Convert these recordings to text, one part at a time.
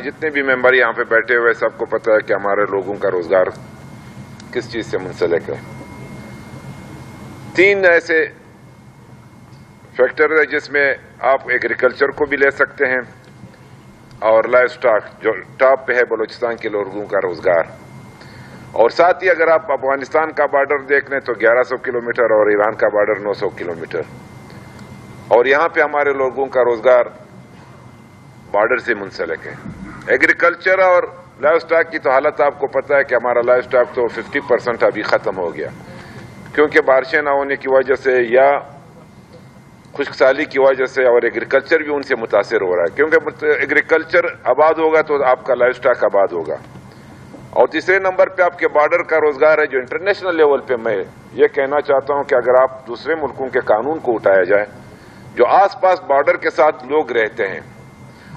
जितने भी मेंबर यहाँ पे बैठे हुए सबको पता है कि हमारे लोगों का रोजगार किस चीज से मुंसलिक है। 3 ऐसे फैक्टर है जिसमें आप एग्रीकल्चर को भी ले सकते हैं और लाइव स्टॉक जो टॉप पे है बलूचिस्तान के लोगों का रोजगार, और साथ ही अगर आप अफगानिस्तान का बॉर्डर देख लें तो 1100 किलोमीटर और ईरान का बॉर्डर 900 किलोमीटर, और यहाँ पे हमारे लोगों का रोजगार बॉर्डर से मुंसलिक है। एग्रीकल्चर और लाइव स्टॉक की तो हालत आपको पता है कि हमारा लाइव स्टॉक तो 50% अभी खत्म हो गया, क्योंकि बारिशें ना होने की वजह से या खुश्कसाली की वजह से, और एग्रीकल्चर भी उनसे मुतासिर हो रहा है, क्योंकि एग्रीकल्चर आबाद होगा तो आपका लाइव स्टॉक आबाद होगा। और तीसरे नंबर पे आपके बॉर्डर का रोजगार है, जो इंटरनेशनल लेवल पे मैं ये कहना चाहता हूं कि अगर आप दूसरे मुल्कों के कानून को उठाया जाए, जो आसपास बॉर्डर के साथ लोग रहते हैं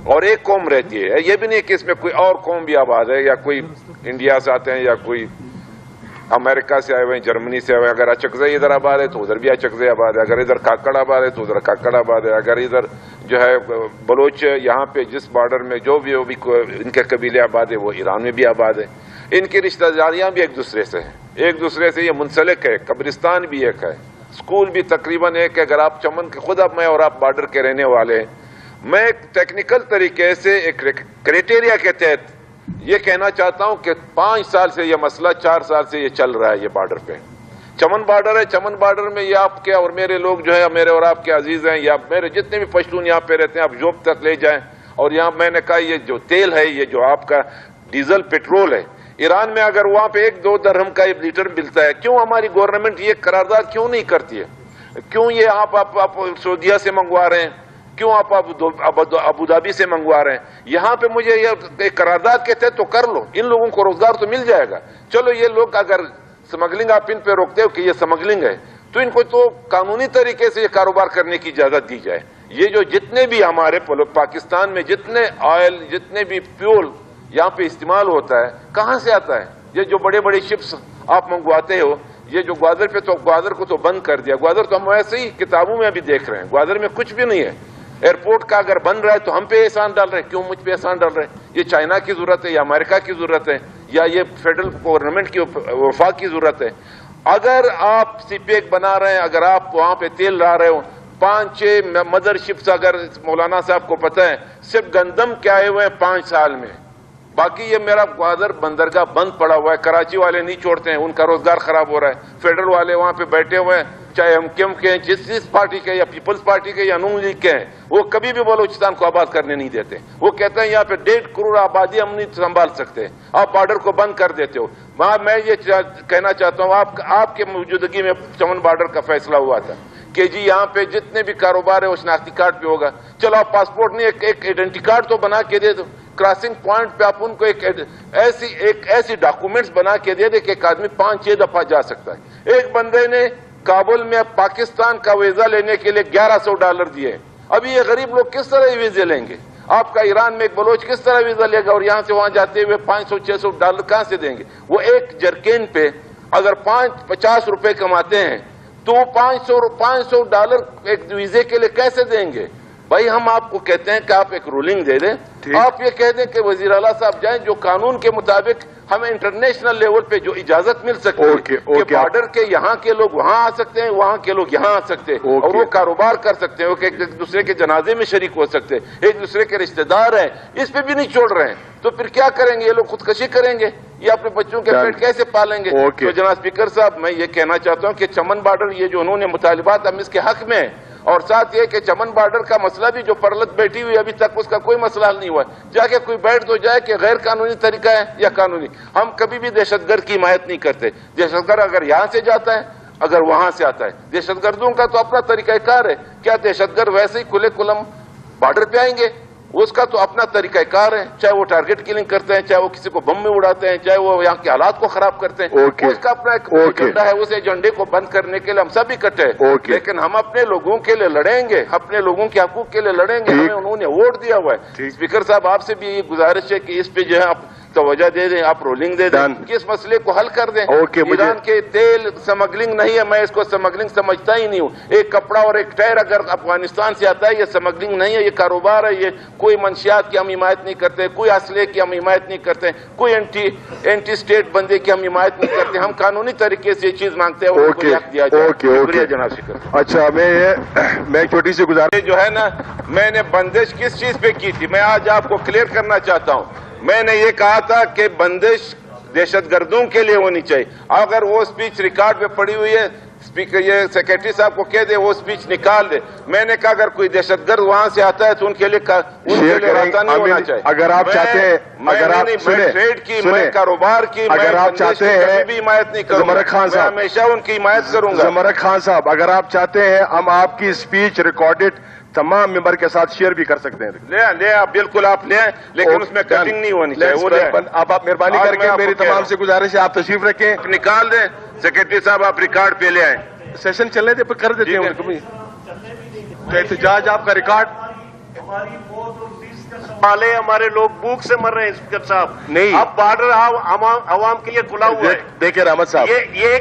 और एक कौम रहती है, ये भी नहीं कि इसमें कोई और कौम भी आबाद है, या कोई इंडिया से आते हैं या कोई अमेरिका से आए हुए हैं, जर्मनी से आए हुए हैं। अगर अचकज़ई इधर आबाद है तो उधर भी अचकज़ई आबाद है, अगर इधर काकड़ आबाद है तो उधर काकड़ आबाद है, अगर इधर जो है बलोच यहाँ पे जिस बॉर्डर में जो भी इनके कबीले आबाद है वो ईरान में भी आबाद है। इनकी रिश्तेदारियां भी एक दूसरे से हैं, एक दूसरे से ये मुंसलिक है। कब्रिस्तान भी एक है, स्कूल भी तकरीबन एक है। अगर आप चमन के खुद अब मैं और आप बॉर्डर के रहने वाले हैं, मैं एक टेक्निकल तरीके से एक क्राइटेरिया के तहत ये कहना चाहता हूं कि 5 साल से ये मसला, 4 साल से ये चल रहा है। ये बॉर्डर पे चमन बॉर्डर है, चमन बॉर्डर में ये आपके और मेरे लोग जो है, मेरे और आपके अजीज हैं, या मेरे जितने भी पश्तून यहाँ पे रहते हैं, आप जोब तक ले जाएं। और यहाँ मैंने कहा ये जो तेल है, ये जो आपका डीजल पेट्रोल है, ईरान में अगर वहां पे 1-2 दरहम का 1 लीटर मिलता है, क्यों हमारी गवर्नमेंट ये करारदाद क्यों नहीं करती है? क्यों ये आप सऊदीया से मंगवा रहे हैं, क्यों आप अबू धाबी से मंगवा रहे हैं? यहाँ पे मुझे ये करारदाद के तहत तो कर लो, इन लोगों को रोजगार तो मिल जाएगा। चलो ये लोग अगर स्मगलिंग आप इन पे रोकते हो कि ये स्मगलिंग है, तो इनको तो कानूनी तरीके से ये कारोबार करने की इजाजत दी जाए। ये जो जितने भी हमारे पाकिस्तान में जितने ऑयल, जितने भी फ्यूल यहाँ पे इस्तेमाल होता है, कहाँ से आता है? ये जो बड़े बड़े शिप्स आप मंगवाते हो, ये जो ग्वादर पे, तो ग्वादर को तो बंद कर दिया। ग्वादर तो हम वैसे ही किताबों में अभी देख रहे हैं, ग्वादर में कुछ भी नहीं है। एयरपोर्ट का अगर बन रहा है तो हम पे एहसान डाल रहे हैं, क्यों मुझ पे एहसान डाल रहे हैं? ये चाइना की जरूरत है या अमेरिका की जरूरत है या ये फेडरल गवर्नमेंट की वफाक की जरूरत है? अगर आप सीपेक बना रहे हैं, अगर आप वहां पे तेल ला रहे हो, 5-6 मदरशिप्स, अगर मौलाना साहब को पता है सिर्फ गंदम के आए हुए हैं 5 साल में, बाकी ये मेरा ग्वादर बंदरगाह बंद पड़ा हुआ है। कराची वाले नहीं छोड़ते हैं, उनका रोजगार खराब हो रहा है। फेडरल वाले वहां पे बैठे हुए हैं, चाहे एमकेएम के हैं, जिस पार्टी के, या पीपल्स पार्टी के, या नून लीग के हैं, वो कभी भी बलूचिस्तान को आबाद करने नहीं देते। वो कहते हैं यहाँ पे 1.5 करोड़ आबादी हम नहीं संभाल सकते, आप बॉर्डर को बंद कर देते हो। मैं ये कहना चाहता हूँ, आपके मौजूदगी में चमन बॉर्डर का फैसला हुआ था कि जी यहाँ पे जितने भी कारोबार है वो शनाख्ती कार्ड पे होगा। चलो आप पासपोर्ट नहीं, एक आइडेंटिटी कार्ड तो बना के दे दो। क्रॉसिंग पॉइंट पे आप उनको एक ऐसी डॉक्यूमेंट्स बना के दे दे कि एक आदमी 5-6 दफा जा सकता है। एक बंदे ने काबुल में पाकिस्तान का वीजा लेने के लिए $1100 दिए। अभी ये गरीब लोग किस तरह वीजे लेंगे? आपका ईरान में एक बलोच किस तरह वीजा लेगा और यहां से वहां जाते हुए $500-600 कहां से देंगे? वो एक जरकेन पे अगर 50 रुपए कमाते हैं तो $500 एक वीजे के लिए कैसे देंगे? भाई हम आपको कहते हैं कि आप एक रूलिंग दे दें, आप ये कह दें कि वजीर आला साहब जाएं, जो कानून के मुताबिक हमें इंटरनेशनल लेवल पे जो इजाजत मिल सकती है कि बॉर्डर के यहाँ के लोग वहां आ सकते हैं, वहां के लोग यहाँ आ सकते हैं और वो कारोबार कर सकते हैं, वो एक दूसरे के जनाजे में शरीक हो सकते हैं, एक दूसरे के रिश्तेदार हैं, इस पे भी नहीं छोड़ रहे हैं। तो फिर क्या करेंगे ये लोग? खुदकशी करेंगे या अपने बच्चों के पेट कैसे पालेंगे? तो जनाब स्पीकर साहब, मैं ये कहना चाहता हूँ कि चमन बॉर्डर, ये जो उन्होंने मुतालिबात, हम इसके हक में हैं। और साथ ये कि चमन बॉर्डर का मसला भी जो परलत बैठी हुई अभी तक उसका कोई मसला हल नहीं हुआ। जाके कोई बैठ तो जाए कि गैर कानूनी तरीका है या कानूनी। हम कभी भी दहशतगर्द की हिमायत नहीं करते। दहशतगर्द अगर यहां से जाता है, अगर वहां से आता है, दहशतगर्दों का तो अपना तरीकाकार है। क्या दहशतगर्द वैसे ही खुले कुलम बॉर्डर पे आएंगे? उसका तो अपना तरीकाकार है, चाहे वो टारगेट किलिंग करते हैं, चाहे वो किसी को बम में उड़ाते हैं, चाहे वो यहाँ के हालात को खराब करते हैं, उसका अपना एक एजेंडा है। उस एजेंडे को बंद करने के लिए हम सब इकट्ठे हैं, लेकिन हम अपने लोगों के लिए लड़ेंगे, अपने लोगों के हकूक के लिए लड़ेंगे। हमें उन्होंने वोट दिया हुआ है। स्पीकर साहब, आपसे भी ये गुजारिश है कि इस पे जो है आप توجہ دے دیں, آپ رولنگ دے دیں, کس مسئلے کو حل کر دیں. ایران کے تیل سمگلنگ نہیں ہے, میں اس کو سمگلنگ سمجھتا ہی نہیں ہوں. ایک کپڑا اور ایک ٹائر اگر افغانستان سے آتا ہے یہ سمگلنگ نہیں ہے, یہ کاروبار ہے. یہ کوئی منشیات کی ہم حمایت نہیں کرتے, کوئی اسلحے کی ہم حمایت نہیں کرتے, کوئی اینٹی اسٹیٹ بندے کی ہم حمایت نہیں کرتے. ہم قانونی طریقے سے یہ چیز مانگتے ہیں اور ان کو حق دیا جائے. شکریہ جناب شکر. اچھا میں چھوٹی سی گزارش, جو ہے نا, میں نے بندش کس چیز پہ کی تھی میں آج آپ کو کلیئر کرنا چاہتا ہوں. میں نے یہ کہا تھا کہ بندش دہشت گردوں کے لیے ہونی چاہیے. اگر وہ اسپیچ ریکارڈ پہ پڑی ہوئی ہے, اسپیکر یہ سیکرٹری صاحب کو کہہ دے وہ اسپیچ نکال دے. میں نے کہا اگر کوئی دہشت گرد وہاں سے آتا ہے تو ان کے لیے راستہ نہیں ہونا چاہیے. اگر آپ چاہتے ہیں, اگر آپ ٹریڈ کی, میں کاروبار کی, اگر آپ چاہتے ہیں بھی حمایت نہیں کروں زمرک خان صاحب, ہمیشہ ان کی حمایت کروں گا. زمرک خان صاحب, اگر آپ چاہتے ہیں ہم آپ کی اسپیچ ریکارڈڈ تمام ممبر کے ساتھ شیئر بھی کر سکتے ہیں. لے آپ بالکل آپ لیں, لیکن اس میں کٹنگ نہیں ہونی چاہیے. آپ مہربانی کر کے میری تمام سے گزارش ہے آپ تشریف رکھیں, نکال دیں. سیکرٹری صاحب آپ ریکارڈ پہ لے آئیں. سیشن چلنے دے کر دیتے ہیں احتجاج آپ کا ریکارڈ. ہمارے لوگ بھوک سے مر رہے ہیں اسپیکر صاحب. نہیں, اب بارڈر عوام کے لیے کھلا ہوا ہے. دیکھیں رحمت صاحب, یہ